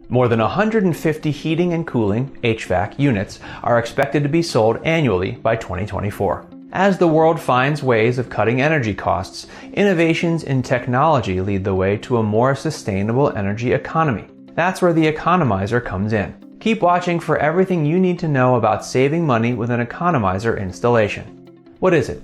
More than 150 heating and cooling (HVAC) units are expected to be sold annually by 2024. As the world finds ways of cutting energy costs, innovations in technology lead the way to a more sustainable energy economy. That's where the Economizer comes in. Keep watching for everything you need to know about saving money with an Economizer installation. What is it?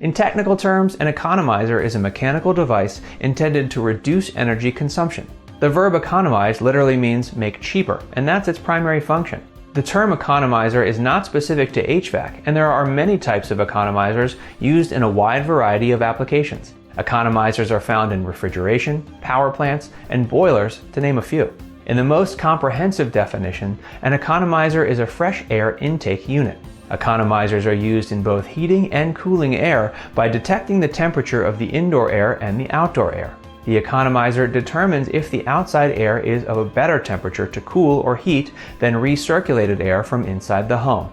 In technical terms, an Economizer is a mechanical device intended to reduce energy consumption. The verb economize literally means make cheaper, and that's its primary function. The term economizer is not specific to HVAC, and there are many types of economizers used in a wide variety of applications. Economizers are found in refrigeration, power plants, and boilers, to name a few. In the most comprehensive definition, an economizer is a fresh air intake unit. Economizers are used in both heating and cooling air by detecting the temperature of the indoor air and the outdoor air. The economizer determines if the outside air is of a better temperature to cool or heat than recirculated air from inside the home.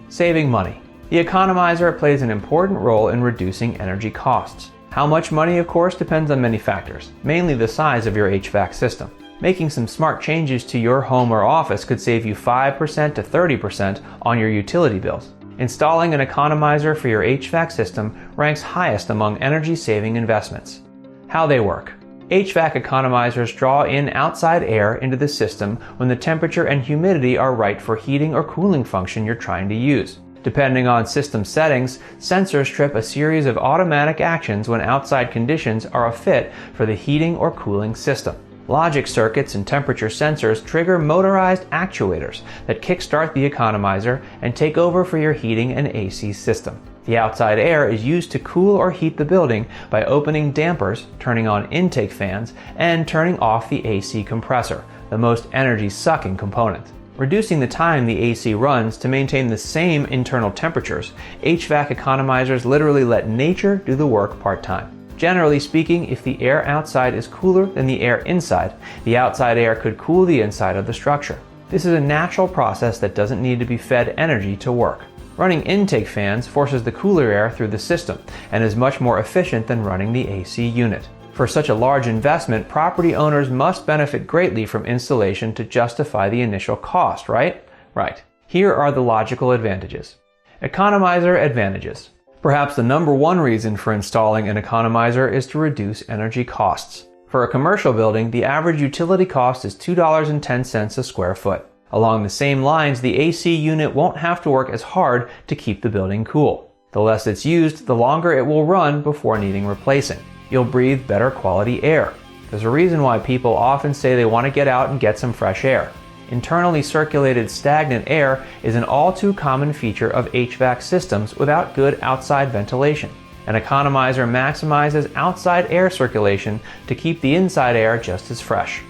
Saving money. The economizer plays an important role in reducing energy costs. How much money, of course, depends on many factors, mainly the size of your HVAC system. Making some smart changes to your home or office could save you 5% to 30% on your utility bills. Installing an economizer for your HVAC system ranks highest among energy-saving investments. How they work. HVAC economizers draw in outside air into the system when the temperature and humidity are right for heating or cooling function you're trying to use. Depending on system settings, sensors trip a series of automatic actions when outside conditions are a fit for the heating or cooling system. Logic circuits and temperature sensors trigger motorized actuators that kickstart the economizer and take over for your heating and AC system. The outside air is used to cool or heat the building by opening dampers, turning on intake fans, and turning off the AC compressor, the most energy-sucking component. Reducing the time the AC runs to maintain the same internal temperatures, HVAC economizers literally let nature do the work part-time. Generally speaking, if the air outside is cooler than the air inside, the outside air could cool the inside of the structure. This is a natural process that doesn't need to be fed energy to work. Running intake fans forces the cooler air through the system and is much more efficient than running the AC unit. For such a large investment, property owners must benefit greatly from installation to justify the initial cost, right? Right. Here are the logical advantages. Economizer advantages. Perhaps the number one reason for installing an economizer is to reduce energy costs. For a commercial building, the average utility cost is $2.10 a square foot. Along the same lines, the AC unit won't have to work as hard to keep the building cool. The less it's used, the longer it will run before needing replacing. You'll breathe better quality air. There's a reason why people often say they want to get out and get some fresh air. Internally circulated stagnant air is an all too common feature of HVAC systems without good outside ventilation. An economizer maximizes outside air circulation to keep the inside air just as fresh.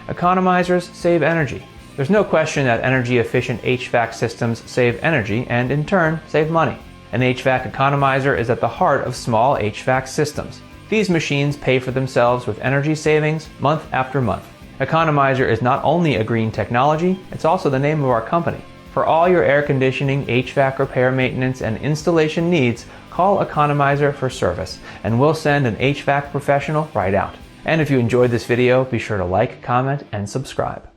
Economizers save energy. There's no question that energy-efficient HVAC systems save energy and, in turn, save money. An HVAC economizer is at the heart of small HVAC systems. These machines pay for themselves with energy savings month after month. Economizer is not only a green technology, it's also the name of our company. For all your air conditioning, HVAC repair, maintenance, and installation needs, call Economizer for service, and we'll send an HVAC professional right out. And if you enjoyed this video, be sure to like, comment, and subscribe.